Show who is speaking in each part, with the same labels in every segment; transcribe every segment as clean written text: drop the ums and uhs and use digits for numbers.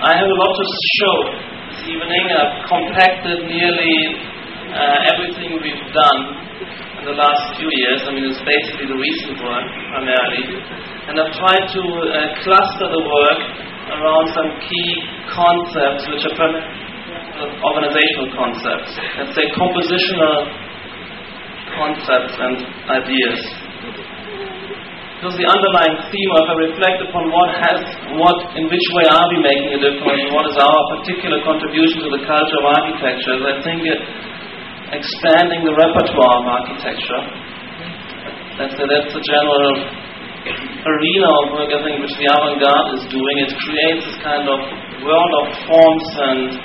Speaker 1: I have a lot to show this evening. I've compacted nearly everything we've done in the last few years. I mean, it's basically the recent work primarily. And I've tried to cluster the work around some key concepts which are primarily organizational concepts. Let's say compositional concepts and ideas. Because the underlying theme, if I reflect upon in which way are we making a difference, and what is our particular contribution to the culture of architecture, I think expanding the repertoire of architecture. That's the general arena of work, I think, which the avant-garde is doing. It creates this kind of world of forms and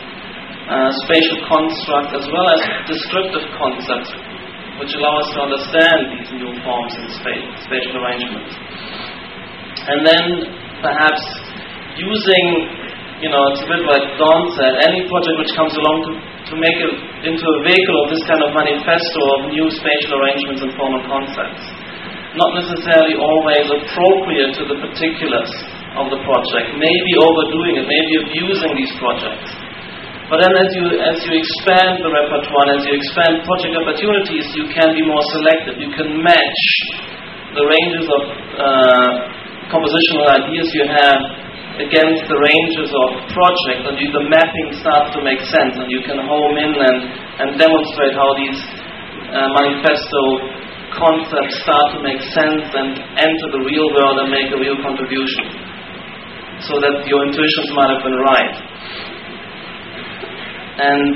Speaker 1: spatial constructs, as well as descriptive concepts, which allow us to understand these new forms and spatial arrangements. And then perhaps using, it's a bit like Don said, any project which comes along to make it into a vehicle of this kind of manifesto of new spatial arrangements and formal concepts. Not necessarily always appropriate to the particulars of the project, maybe overdoing it, maybe abusing these projects. But then as you expand the repertoire, and as you expand project opportunities, you can be more selective. You can match the ranges of compositional ideas you have against the ranges of projects, and the mapping starts to make sense, and you can home in and demonstrate how these manifesto concepts start to make sense and enter the real world and make a real contribution, so that your intuitions might have been right. And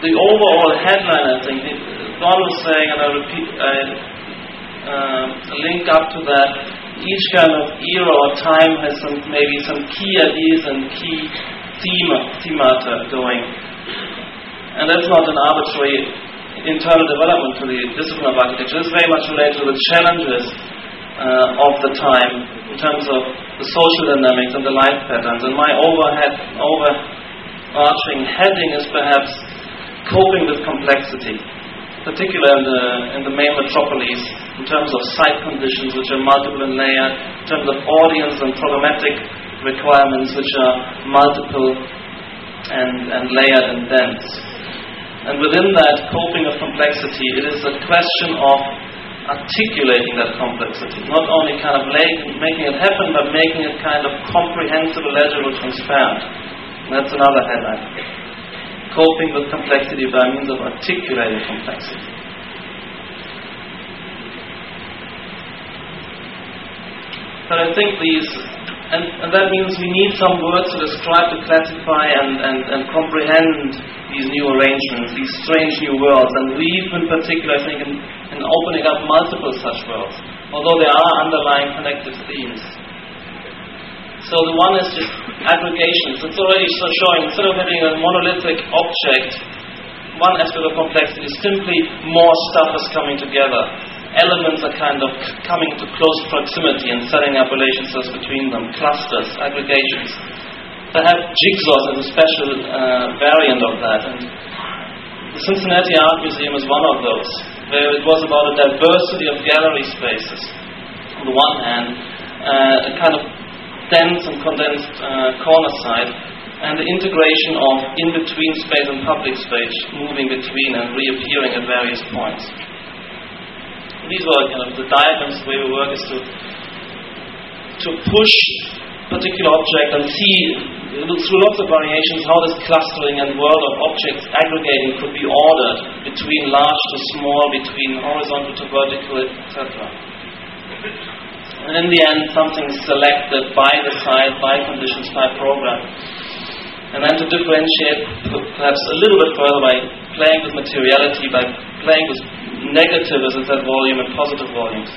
Speaker 1: the overall headline, I think, Don was saying, and I repeat, link up to that, each kind of era or time has maybe some key ideas and key themata going. And that's not an arbitrary internal development to the discipline of architecture. It's very much related to the challenges of the time in terms of the social dynamics and the life patterns. And my overarching heading is perhaps coping with complexity, particularly in the main metropolis, in terms of site conditions which are multiple and layered, in terms of audience and programmatic requirements which are multiple and layered and dense. And within that coping of complexity, it is a question of articulating that complexity, not only kind of making it happen, but making it kind of comprehensible, legible, transparent. And that's another headline. Coping with complexity by means of articulating complexity. But I think and that means we need some words to describe, to classify and comprehend these new arrangements, these strange new worlds. And we've in particular, I think, in opening up multiple such worlds, although there are underlying connective themes. So the one is just aggregations. It's already showing, instead of having a monolithic object, one aspect of complexity is simply more stuff is coming together. Elements are kind of coming to close proximity and setting up relationships between them, clusters, aggregations. Perhaps jigsaws is a special variant of that. And the Cincinnati Art Museum is one of those, where it was about a diversity of gallery spaces. On the one hand, a kind of dense and condensed corner side, and the integration of in-between space and public space, moving between and reappearing at various points. These were kind of the diagrams. The way we work is to push a particular object and see through lots of variations how this clustering and world of objects aggregating could be ordered between large to small, between horizontal to vertical, etc. And in the end, something is selected by the site, by conditions, by program. And then to differentiate perhaps a little bit further by playing with materiality, by playing with negative, as I said, volume and positive volumes.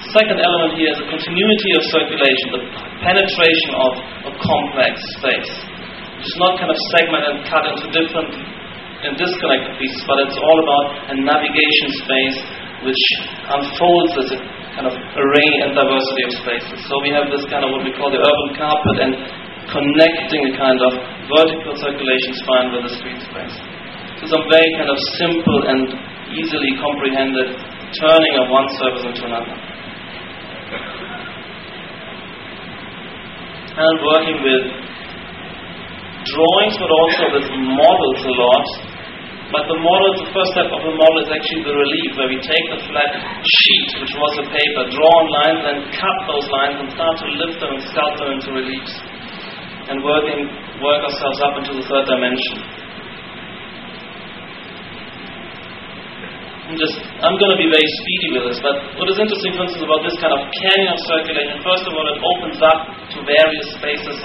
Speaker 1: The second element here is the continuity of circulation, the penetration of a complex space. It's not kind of segmented and cut into different and disconnected pieces, but it's all about a navigation space which unfolds as a kind of array and diversity of spaces. So we have this kind of what we call the urban carpet, and connecting a kind of vertical circulation spine with the street space. So some very kind of simple and easily comprehended turning of one surface into another. and working with drawings, but also with models a lot. But the model, the first step of the model is actually the relief, where we take the flat sheet, which was a paper, draw on lines, and cut those lines and start to lift them and sculpt them into reliefs, and work ourselves up into the third dimension. I'm going to be very speedy with this, but what is interesting, for instance, about this kind of canyon of circulation, first of all, it opens up to various spaces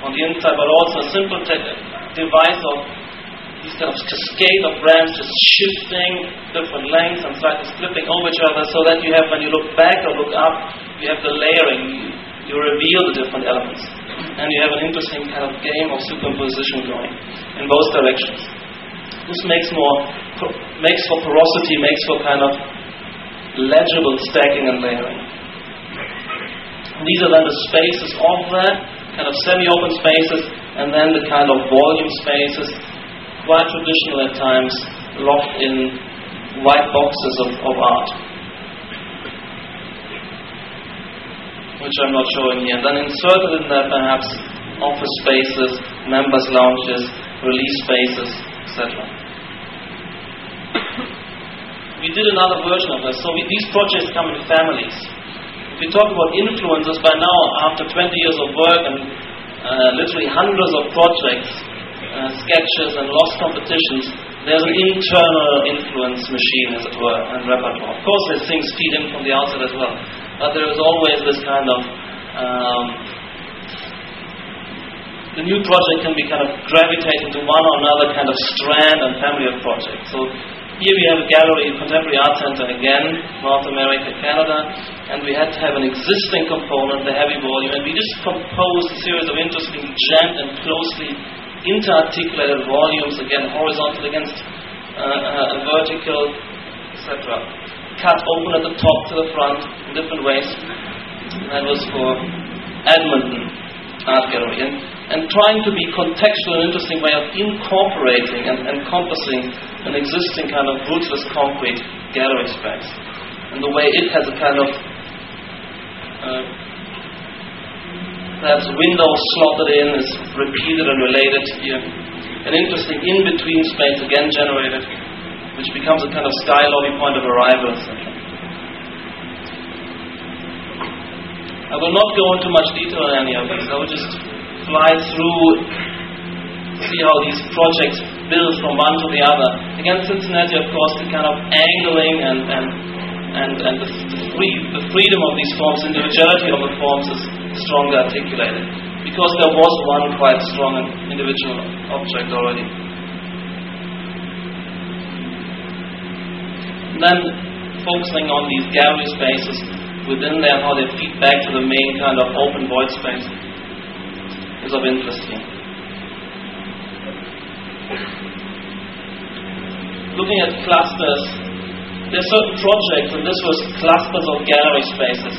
Speaker 1: on the inside, but also a simple device of these kind of cascade of ramps just shifting different lengths and slightly flipping over each other, so that you have, when you look back or look up, you have the layering, you reveal the different elements, and you have an interesting kind of game of superposition going in both directions. This makes for porosity, makes for kind of legible stacking and layering. These are then the spaces of that, kind of semi-open spaces, and then the kind of volume spaces, quite traditional at times, locked in white boxes of art, which I'm not showing here. Then inserted in that perhaps office spaces, members' lounges, release spaces, etc. We did another version of this. So these projects come in families. If we talk about influences, by now, after 20 years of work and literally hundreds of projects, sketches and lost competitions, there's an internal influence machine, as it were, and repertoire. Of course, there's things feed in from the outside as well, but there is always this kind of the new project can be kind of gravitating to one or another kind of strand and family of projects. So here we have a gallery, Contemporary Art Center again, North America, Canada, and we had to have an existing component, the heavy volume, and we just composed a series of interesting jammed and closely interarticulated volumes, again horizontal against vertical, etc. Cut open at the top to the front in different ways. That was for Edmonton Art Gallery, and trying to be contextual and interesting way of incorporating and encompassing an existing kind of rootless concrete gallery space, and the way it has a kind of perhaps windows slotted in is repeated and related here. An interesting in-between space again generated, which becomes a kind of sky lobby point of arrival, etc. I will not go into much detail on any of these. I will just fly through, see how these projects build from one to the other. Again, Cincinnati, of course, the kind of angling and the freedom of these forms, individuality of the forms is strongly articulated, because there was one quite strong individual object already. And then focusing on these gallery spaces within there, how they feed back to the main kind of open void space is of interest here. Looking at clusters, there are certain projects, and this was clusters of gallery spaces,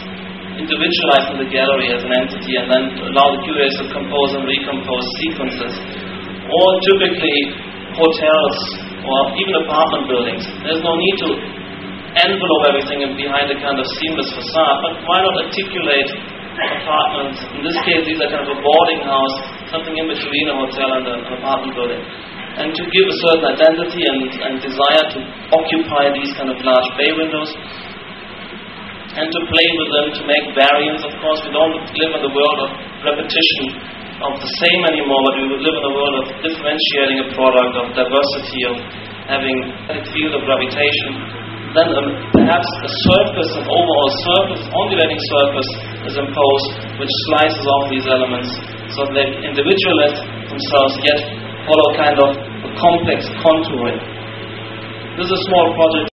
Speaker 1: individualizing the gallery as an entity, and then allow the curators to compose and recompose sequences. Or typically hotels or even apartment buildings. There's no need to envelope everything behind a kind of seamless facade, but why not articulate apartments? In this case, these are kind of a boarding house, something in between a hotel and an apartment building. And to give a certain identity and desire to occupy these kind of large bay windows, and to play with them, to make variants. Of course, we don't live in the world of repetition of the same anymore, but we would live in a world of differentiating a product, of diversity, of having a field of gravitation. Then perhaps a surface, an overall surface, ondulating surface is imposed, which slices off these elements, so that they individualize themselves, yet follow kind of a complex contouring. This is a small project